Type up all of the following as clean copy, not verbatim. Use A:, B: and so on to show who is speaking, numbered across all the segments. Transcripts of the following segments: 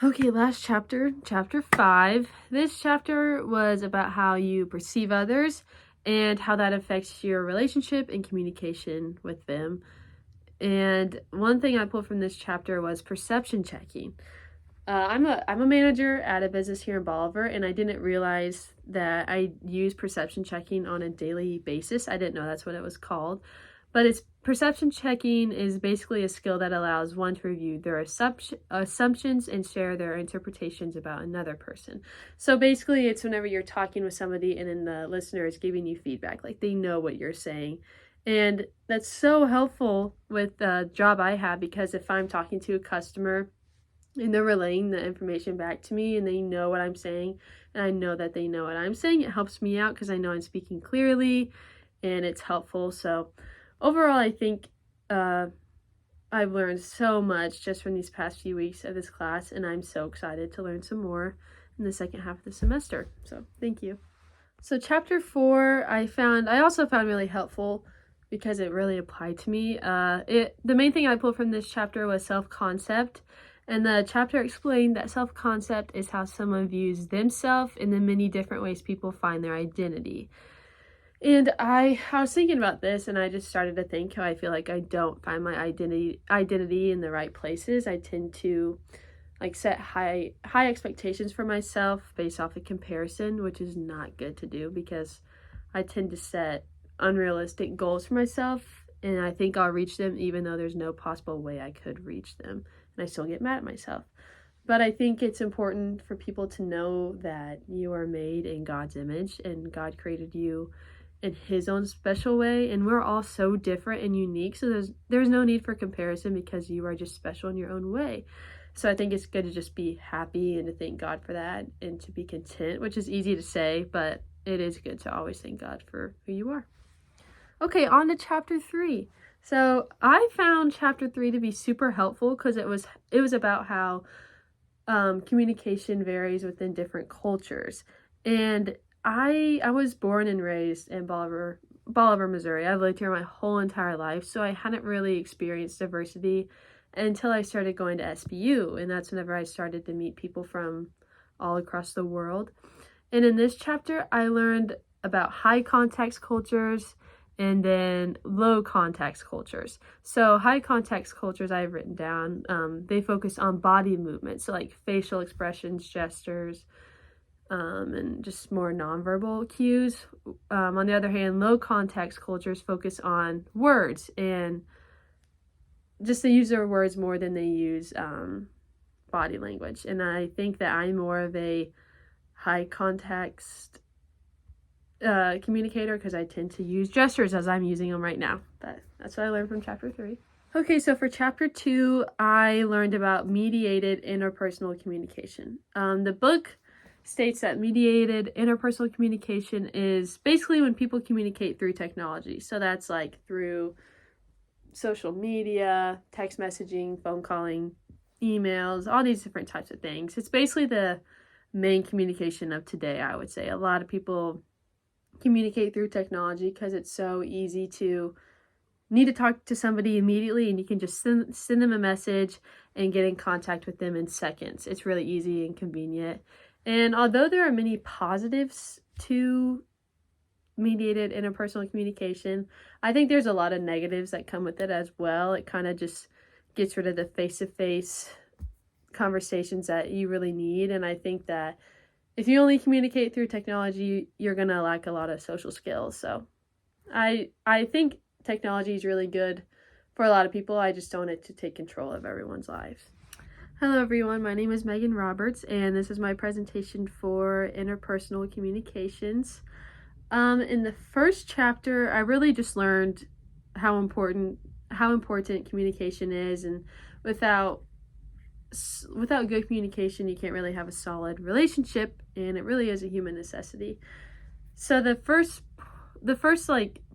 A: Okay, last chapter, chapter 5. This chapter was about how you perceive others and how that affects your relationship and communication with them. And one thing I pulled from this chapter was perception checking. I'm a manager at a business here in Bolivar, and I didn't realize that I use perception checking on a daily basis. I didn't know that's what it was called. But it's perception checking is basically a skill that allows one to review their assumptions and share their interpretations about another person. So basically, it's whenever you're talking with somebody and then the listener is giving you feedback, like they know what you're saying. And that's so helpful with the job I have, because if I'm talking to a customer and they're relaying the information back to me and they know what I'm saying and I know that they know what I'm saying, it helps me out because I know I'm speaking clearly and it's helpful. So overall, I think I've learned so much just from these past few weeks of this class, and I'm so excited to learn some more in the second half of the semester. So thank you. So chapter 4 I also found really helpful because it really applied to me. The main thing I pulled from this chapter was self-concept. And the chapter explained that self-concept is how someone views themselves in the many different ways people find their identity. And I was thinking about this, and I just started to think how I feel like I don't find my identity in the right places. I tend to set high expectations for myself based off a comparison, which is not good to do because I tend to set unrealistic goals for myself, and I think I'll reach them even though there's no possible way I could reach them, and I still get mad at myself. But I think it's important for people to know that you are made in God's image and God created you in his own special way, and we're all so different and unique, so there's no need for comparison because you are just special in your own way. So I think it's good to just be happy and to thank God for that and to be content, which is easy to say, but it is good to always thank God for who you are. Okay, on to chapter 3. So I found chapter 3 to be super helpful because it was about how communication varies within different cultures. And I was born and raised in Bolivar, Missouri. I've lived here my whole entire life, so I hadn't really experienced diversity until I started going to SBU, and that's whenever I started to meet people from all across the world. And in this chapter, I learned about high context cultures and then low context cultures. So high context cultures I've written down, they focus on body movements, so like facial expressions, gestures, and just more nonverbal cues. On the other hand, low context cultures focus on words and just they use their words more than they use body language. And I think that I'm more of a high context communicator because I tend to use gestures as I'm using them right now. But that's what I learned from chapter 3. Okay, so for chapter 2, I learned about mediated interpersonal communication. The book states that mediated interpersonal communication is basically when people communicate through technology. So that's like through social media, text messaging, phone calling, emails, all these different types of things. It's basically the main communication of today, I would say. A lot of people communicate through technology because it's so easy to need to talk to somebody immediately and you can just send them a message and get in contact with them in seconds. It's really easy and convenient. And although there are many positives to mediated interpersonal communication, I think there's a lot of negatives that come with it as well. It kind of just gets rid of the face-to-face conversations that you really need. And I think that if you only communicate through technology, you're going to lack a lot of social skills. So I think technology is really good for a lot of people. I just don't want it to take control of everyone's lives. Hello everyone, my name is Megan Roberts, and this is my presentation for interpersonal communications. In the first chapter, I really just learned how important communication is, and without good communication, you can't really have a solid relationship, and it really is a human necessity. So the first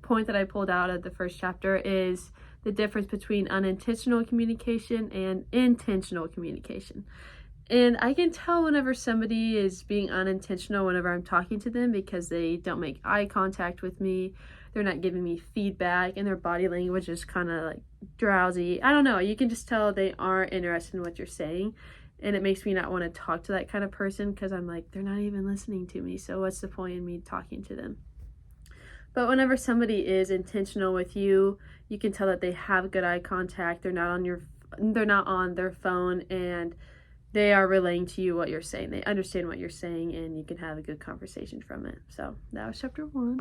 A: point that I pulled out of the first chapter is the difference between unintentional communication and intentional communication. And I can tell whenever somebody is being unintentional whenever I'm talking to them because they don't make eye contact with me, they're not giving me feedback, and their body language is kind of like drowsy. I don't know, you can just tell they aren't interested in what you're saying. And it makes me not want to talk to that kind of person because I'm like, they're not even listening to me. So what's the point in me talking to them? But whenever somebody is intentional with you, you can tell that they have good eye contact. They're not on their phone, and they are relaying to you what you're saying. They understand what you're saying, and you can have a good conversation from it. So that was chapter 1.